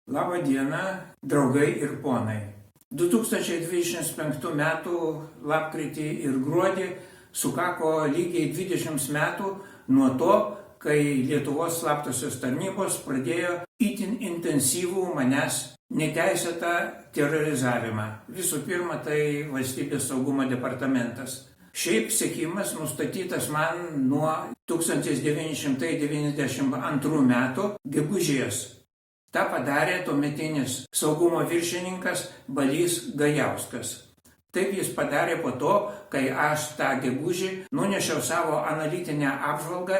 Labą dieną, draugai ir ponai. 2025 m. lapkritį ir gruodį sukako lygiai 20 metų nuo to, kai Lietuvos slaptosios tarnybos pradėjo itin intensyvų manęs neteisėtą terorizavimą. Visų pirma, tai Valstybės saugumo departamentas. Šiaip sekimas nustatytas man nuo 1992 metų gegužės. Ta padarė tuometinis saugumo viršininkas Balys Gajauskas. Taip jis padarė po to, kai aš tą gegužį nunešiau savo analitinę apžvalgą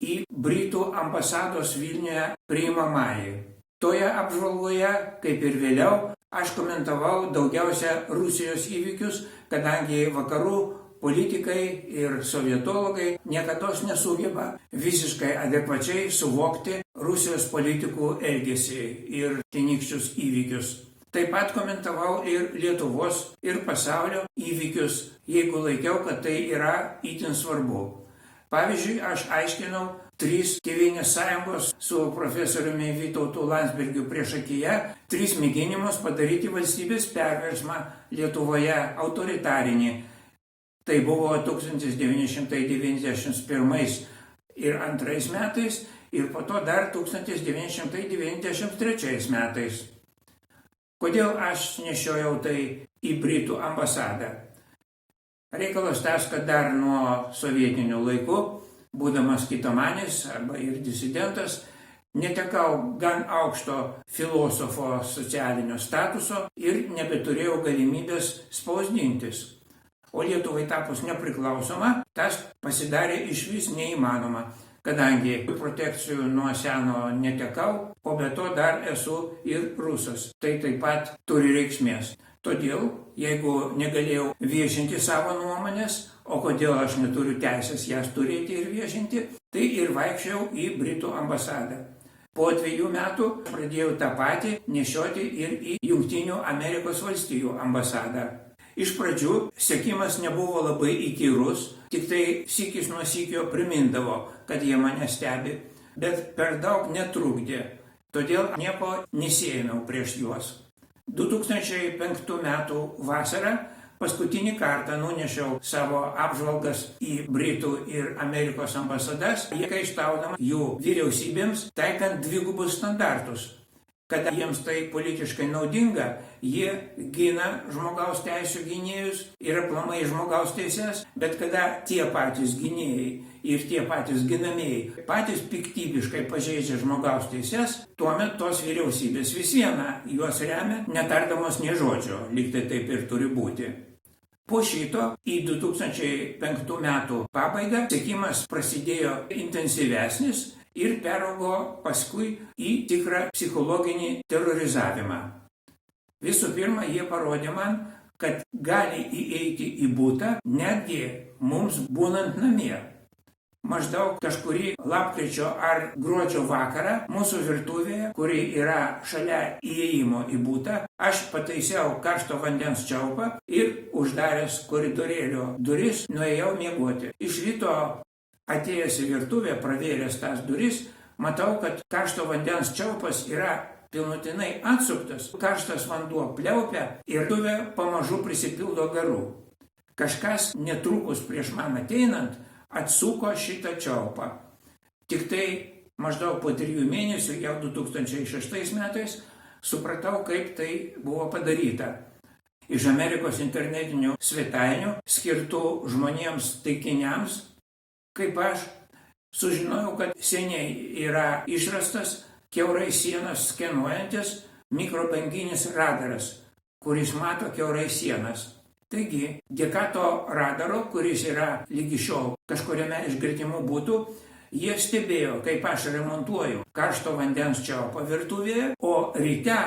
į Britų ambasados Vilniuje priimamąjį. Toje apžvalgoje, kaip ir vėliau, aš komentavau daugiausia Rusijos įvykius, kadangi vakarų politikai ir sovietologai niekados nesugeba visiškai adekvačiai suvokti Rusijos politikų elgesį ir tenykščius įvykius. Taip pat komentavau ir Lietuvos, ir pasaulio įvykius, jeigu laikiau, kad tai yra itin svarbu. Pavyzdžiui, aš aiškinau 3 Tėvynės sąjungos su profesoriumi Vytautu Landsbergiu priešakyje 3 mėginimus padaryti valstybės perversmą Lietuvoje autoritarinį. Tai buvo 1991 ir 2 metais ir po to dar 1993 metais. Kodėl aš nešiojau tai į Britų ambasadą? Reikalas tas, kad dar nuo sovietinių laikų, būdamas kitomanis arba ir disidentas, netekau gan aukšto filosofo socialinio statuso ir nebeturėjau galimybės spausdintis. O Lietuvai tapus nepriklausoma, tas pasidarė išvis neįmanoma, kadangi protekcijų nuo seno netekau, o be to dar esu ir rusas. Tai taip pat turi reikšmės. Todėl, jeigu negalėjau viešinti savo nuomonės, o kodėl aš neturiu teisės jas turėti ir viešinti, tai ir vaikščiau į Britų ambasadą. Po 2 metų pradėjau tą patį nešioti ir į Jungtinių Amerikos valstijų ambasadą. Iš pradžių sekimas nebuvo labai įkyrus, tik tai sykis nuo sykio primindavo, kad jie mane stebi, bet per daug netrukdė, todėl nieko nesiėmiau prieš juos. 2005 metų vasarą paskutinį kartą nunešiau savo apžvalgas į Britų ir Amerikos ambasadas, priekaištaudama jų vyriausybėms taikant dvigubus standartus. Kada jiems tai politiškai naudinga, jie gina žmogaus teisių gynėjus ir aplamai žmogaus teises, bet kada tie patys gynėjai ir tie patys ginamieji patys piktybiškai pažeidžia žmogaus teises, tuomet tos vyriausybės vis viena juos remia, netardamos nė žodžio, lyg tai taip ir turi būti. Po šito į 2005 metų pabaigą sekimas prasidėjo intensyvesnis ir peraugo paskui į tikrą psichologinį terorizavimą. Visų pirma, jie parodė man, kad gali įeiti į butą netgi mums būnant namie. Maždaug kažkurį lapkričio ar gruodžio vakarą mūsų virtuvėje, kuri yra šalia įėjimo į butą, aš pataisiau karšto vandens čiaupą ir uždaręs koridorėlio duris nuėjau miegoti. Iš ryto atėjęs į virtuvę, pravėręs tas duris, matau, kad karšto vandens čiaupas yra pilnutinai atsuktas, karštas vanduo pliaupia ir virtuvė pamažu prisipildo garų. Kažkas netrukus prieš man ateinant atsuko šitą čiaupą. Tik tai maždaug po 3 mėnesių, jau 2006 metais, supratau, kaip tai buvo padaryta. Iš Amerikos internetinių svetainių skirtų žmonėms taikiniams, kaip aš, sužinojau, kad seniai yra išrastas kiaurai sienas skenuojantis mikrobanginis radaras, kuris mato kiaurai sienas. Taigi, dėka to radaro, kuris yra lygi šiol kažkuriame iš gretimų butų, jie stebėjo, kaip aš remontuoju karšto vandens čiaupą virtuvėje, o ryte,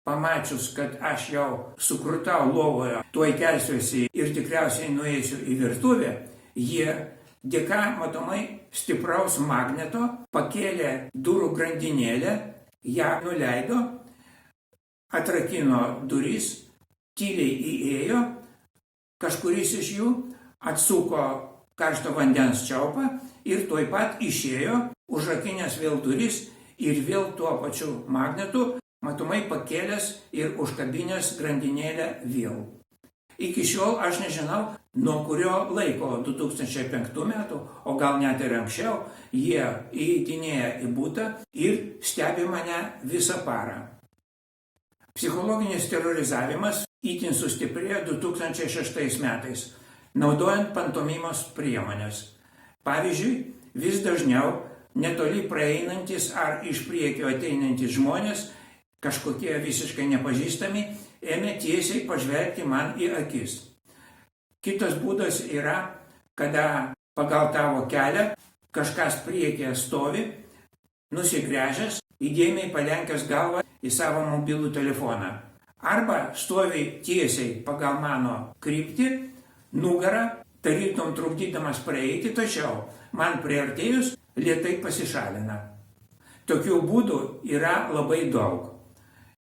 pamačius, kad aš jau sukrutau lovoje, tuoj kelsiuosi ir tikriausiai nueisiu į virtuvę, jie dėka matomai stipraus magneto pakėlė durų grandinėlę, ją nuleido, atrakino duris, tyliai įėjo, kažkuris iš jų atsuko karšto vandens čiaupą ir tuoj pat išėjo, užrakinęs vėl duris ir vėl tuo pačiu magnetu matomai pakėlęs ir užkabinęs grandinėlę vėl. Iki šiol aš nežinau, nuo kurio laiko 2005 metų, o gal net ir anksčiau, jie įeitinėja į butą ir stebi mane visą parą. Psichologinis terorizavimas itin sustiprėjo 2006 metais, naudojant pantomimos priemonės. Pavyzdžiui, vis dažniau netoli praeinantis ar iš priekio ateinantis žmonės, kažkokie visiškai nepažįstami, ėmė tiesiai pažvelgti man į akis. Kitas būdas yra, kada pagal tavo kelią kažkas priekyje stovi, nusigręžęs, įdėmiai palenkęs galvą į savo mobilų telefoną. Arba stovi tiesiai pagal mano kryptį, nugarą, tarytum trukdydamas praeiti, tačiau man priartėjus lėtai pasišalina. Tokių būdų yra labai daug.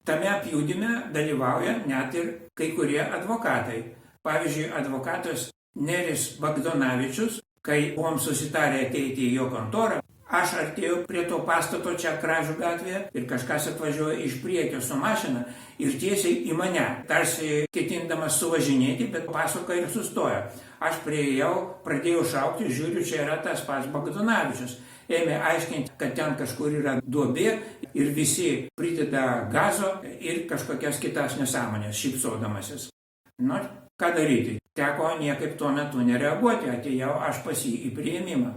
Tame apjudime dalyvauja net ir kai kurie advokatai. Pavyzdžiui, advokatas Neris Bagdonavičius, kai buvom susitarę ateiti į jo kontorą, aš artėjau prie to pastato čia Kražių gatvėje ir kažkas atvažiuoja iš priekio su mašina ir tiesiai į mane, tarsi ketindamas suvažinėti, bet pasuka ir sustoja. Aš priėjau, pradėjau šaukti, žiūriu, čia yra tas pats Bagdonavičius. Ėmė aiškinti, kad ten kažkur yra duobė ir visi prideda gazo ir kažkokias kitas nesąmonės, šypsodamasis. Nu, ką daryti? Teko niekaip tuo metu nereaguoti, atėjau aš pas jį į priėmimą.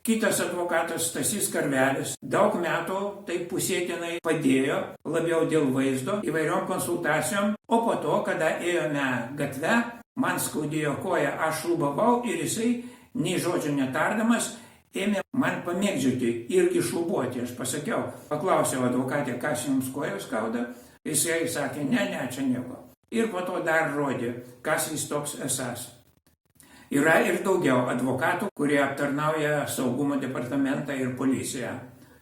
Kitas advokatas Stasys Karvelis daug metų taip pusėtinai padėjo, labiau dėl vaizdo, įvairiom konsultacijom, o po to, kada ėjome gatve, man skaudėjo koją, aš šlubavau ir jisai, nei žodžio netardamas, ėmė man pamėgdžioti irgi šlubuoti. Aš pasakiau, paklausiau advokatę, kas jums koją skauda, jisai sakė, ne, čia nieko. Ir po to dar rodė, kas jis toks esas. Yra ir daugiau advokatų, kurie aptarnauja saugumo departamentą ir policiją.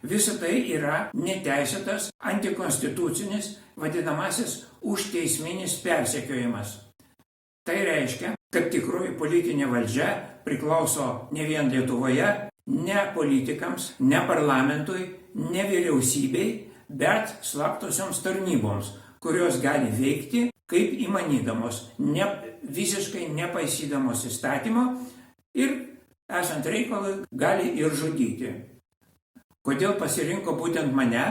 Visa tai yra neteisėtas, antikonstitucinis, vadinamasis užteisminis persekiojimas. Tai reiškia, kad tikroji politinė valdžia priklauso ne vien Lietuvoje, ne politikams, ne parlamentui, ne vyriausybei, bet slaptosioms tarnyboms, kurios gali veikti kaip įmanydamos, visiškai nepaisydamos įstatymo ir, esant reikalui, gali ir žudyti. Kodėl pasirinko būtent mane?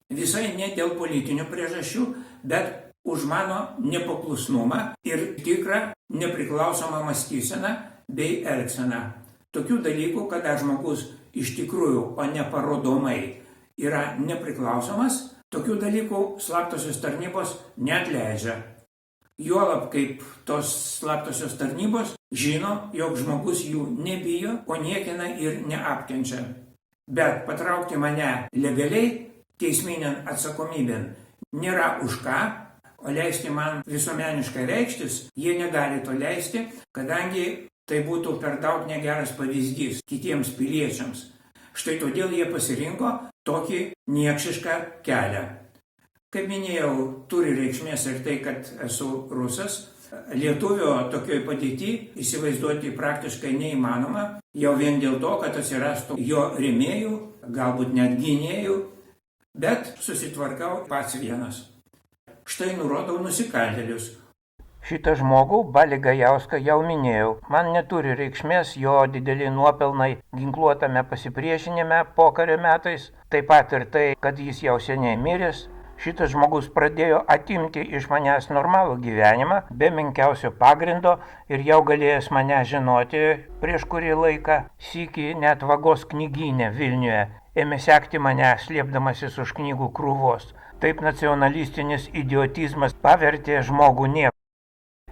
Visai ne dėl politinių priežasčių, bet už mano nepaklusnumą ir tikrą nepriklausomą mąstyseną bei elgseną. Tokių dalykų, kada žmogus iš tikrųjų, o ne parodomai, yra nepriklausomas, tokių dalykų slaptosios tarnybos neatleidžia. Juolab, kaip tos slaptosios tarnybos žino, jog žmogus jų nebijo, o niekina ir neapkenčia. Bet patraukti mane legaliai, teisminėn atsakomybėn, nėra už ką, o leisti man visuomeniškai reikštis, jie negali to leisti, kadangi tai būtų per daug negeras pavyzdys kitiems piliečiams. Štai todėl jie pasirinko tokį niekšišką kelią. Kaip minėjau, turi reikšmės ir tai, kad esu rusas. Lietuvio tokioj padėty įsivaizduoti praktiškai neįmanoma, jau vien dėl to, kad atsirastų jo rėmėjų, galbūt net gynėjų, bet susitvarkau pats vienas. Štai nurodau nusikaltėlius. Šitą žmogų, Balį Gajauską, jau minėjau. Man neturi reikšmės jo dideli nuopelnai ginkluotame pasipriešinime pokario metais, taip pat ir tai, kad jis jau seniai miręs. Šitas žmogus pradėjo atimti iš manęs normalų gyvenimą, be menkiausio pagrindo ir jau galėjęs mane žinoti prieš kurį laiką, sykį net Vagos knygyne Vilniuje, ėmė sekti mane slėpdamasis už knygų krūvos. Taip nacionalistinis idiotizmas pavertė žmogų nieku.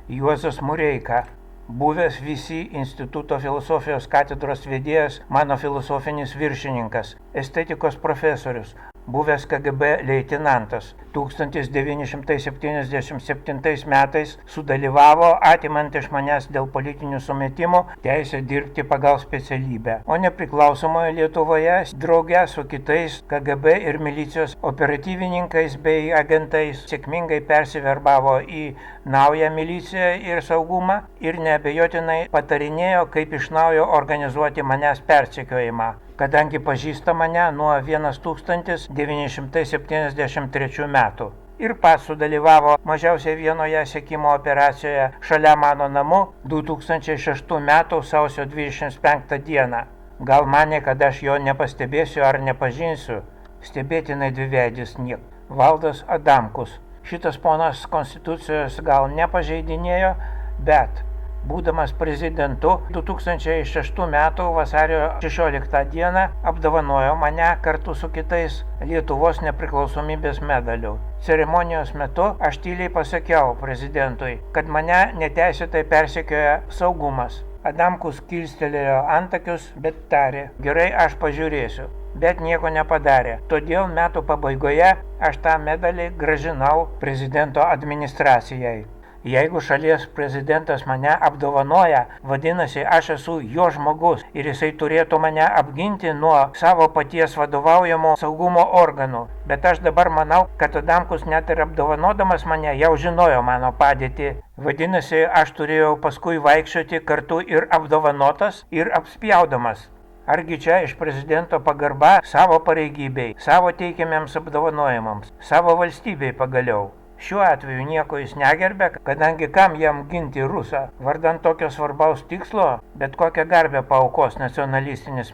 Juozas Mureika, buvęs visi instituto filosofijos katedros vedėjas, mano filosofinis viršininkas, estetikos profesorius, buvęs KGB leitenantas, 1977 metais sudalyvavo atimant iš manęs dėl politinių sumetimų teisę dirbti pagal specialybę. O nepriklausomoje Lietuvoje drauge su kitais KGB ir milicijos operatyvininkais bei agentais sėkmingai persiverbavo į naują miliciją ir saugumą ir neabejotinai patarinėjo, kaip iš naujo organizuoti manęs persekiojimą. kadangi pažįsta mane nuo 1973 metų. Ir pats sudalyvavo mažiausiai vienoje sekimo operacijoje šalia mano namų 2006 metų sausio 25 dieną. Gal manė, kad aš jo nepastebėsiu ar nepažinsiu. Stebėtinai dviveidis niek. Valdas Adamkus. Šitas ponas konstitucijos gal nepažeidinėjo, bet būdamas prezidentu 2006 metų vasario 16 dieną apdovanojo mane kartu su kitais Lietuvos nepriklausomybės medaliu. Ceremonijos metu aš tyliai pasakiau prezidentui, kad mane neteisėtai persekioja saugumas. Adamkus kilstelėjo antakius, bet tarė, gerai, aš pažiūrėsiu. Bet nieko nepadarė. Todėl metų pabaigoje aš tą medalį grąžinau prezidento administracijai. Jeigu šalies prezidentas mane apdovanoja, vadinasi, aš esu jo žmogus ir jisai turėtų mane apginti nuo savo paties vadovaujamo saugumo organų. Bet aš dabar manau, kad Adamkus net ir apdovanodamas mane jau žinojo mano padėtį. Vadinasi, aš turėjau paskui vaikščioti kartu ir apdovanotas, ir apspjaudamas. Argi čia iš prezidento pagarba savo pareigybei, savo teikiamiems apdovanojimams, savo valstybei pagaliau. Šiuo atveju nieko jis negerbė, kadangi kam jam ginti rusą, vardan tokio svarbaus tikslo, bet kokią garbę paaukos nacionalistinis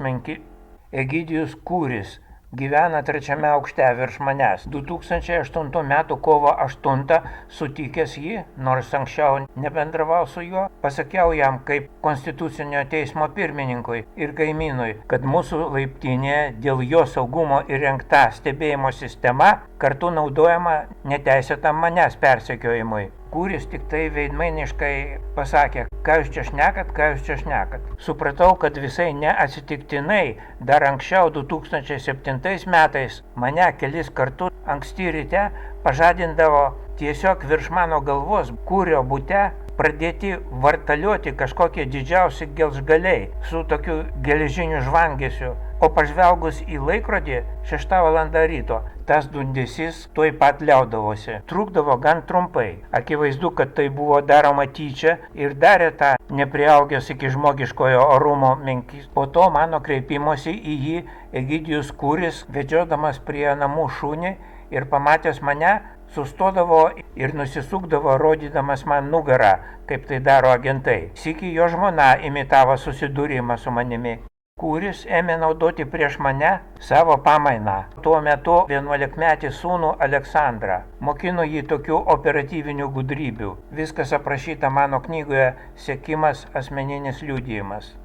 Egidijus Kūris. Gyvena 3 aukšte virš manęs. 2008 metų kovo 8 sutikęs jį, nors anksčiau nebendravau su juo, pasakiau jam kaip Konstitucinio teismo pirmininkui ir kaimynui, kad mūsų laiptinėje dėl jo saugumo įrengta stebėjimo sistema kartu naudojama neteisėtam manęs persekiojimui. Kūris tik tai veidmainiškai pasakė, ką jūs čia šnekat. Supratau, kad visai neatsitiktinai dar anksčiau 2007 metais mane kelis kartus anksti ryte pažadindavo tiesiog virš mano galvos Kūrio bute pradėti vartalioti kažkokie didžiausi gelžgaliai su tokiu geležiniu žvangesiu. O pažvelgus į laikrodį 6 val. Ryto, tas dundesys tuoj pat liaudavosi. Trukdavo gan trumpai. Akivaizdu, kad tai buvo daroma tyčia ir darė tą nepriaugęs iki žmogiškojo orumo menkys. Po to mano kreipimosi į jį Egidijus Kūris, vedžiodamas prie namų šunį ir pamatęs mane, sustodavo ir nusisukdavo, rodydamas man nugarą, kaip tai daro agentai. Sykį jo žmona imitavo susidūrimą su manimi. Kūris ėmė naudoti prieš mane savo pamainą. Tuo metu 11-metį sūnų Aleksandrą. Mokino jį tokių operatyvinių gudrybių. Viskas aprašyta mano knygoje Sekimas asmeninis liudijimas.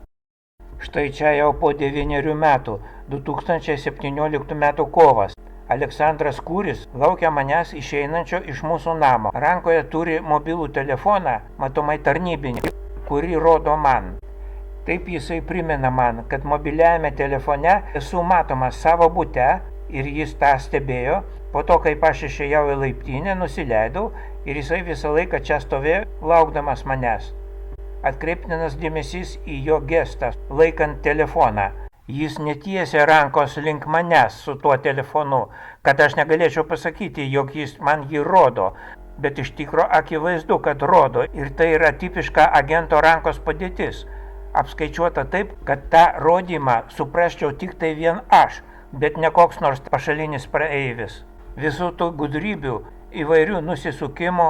Štai čia jau po 9 metų, 2017 metų kovas. Aleksandras Kūris laukia manęs išeinančio iš mūsų namo. Rankoje turi mobilų telefoną, matomai tarnybinį, kurį rodo man. Taip jisai primena man, kad mobiliajame telefone esu matomas savo bute ir jis tą stebėjo. Po to, kaip aš išėjau į laiptinę, nusileidau ir jisai visą laiką čia stovėjo, laukdamas manęs. Atkreiptinas dėmesys į jo gestą, laikant telefoną. Jis netiesia rankos link manęs su tuo telefonu, kad aš negalėčiau pasakyti, jog jis man jį rodo. Bet iš tikro akivaizdu, kad rodo ir tai yra tipiška agento rankos padėtis. Apskaičiuota taip, kad tą rodymą suprasčiau tik tai vien aš, bet ne koks nors pašalinis praeivis. Visų tų gudrybių, įvairių nusisukimų,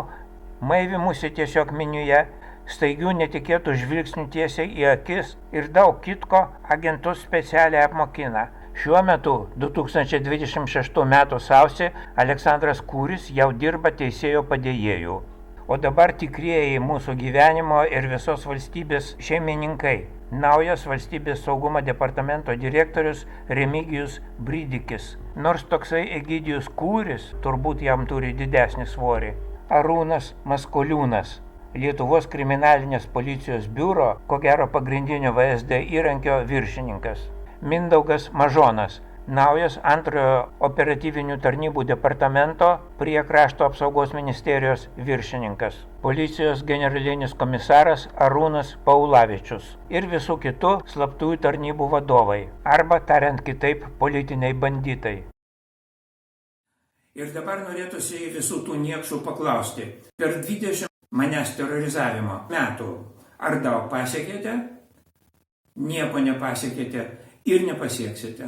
maivimusi tiesiog miniuje, staigių netikėtų žvilgsnių tiesiai į akis ir daug kitko agentus specialiai apmokina. Šiuo metu, 2026 metų sausį, Aleksandras Kūris jau dirba teisėjo padėjėju. O dabar tikrieji mūsų gyvenimo ir visos valstybės šeimininkai. Naujas valstybės saugumo departamento direktorius Remigijus Brydikis. Nors toksai Egidijus Kūris turbūt jam turi didesnį svorį. Arūnas Maskoliūnas. Lietuvos kriminalinės policijos biuro, ko gero pagrindinio VSD įrankio viršininkas. Mindaugas Mažonas. Naujas antrojo operatyvinių tarnybų departamento prie Krašto apsaugos ministerijos viršininkas. Policijos generalinis komisaras Arūnas Paulavičius. Ir visų kitų slaptųjų tarnybų vadovai. Arba, tariant kitaip, politiniai banditai. Ir dabar norėtųsi visų tų niekšų paklausti. Per 20 manęs terorizavimo metų ar daug pasiekėte? Nieko nepasiekėte. ir nepasieksite.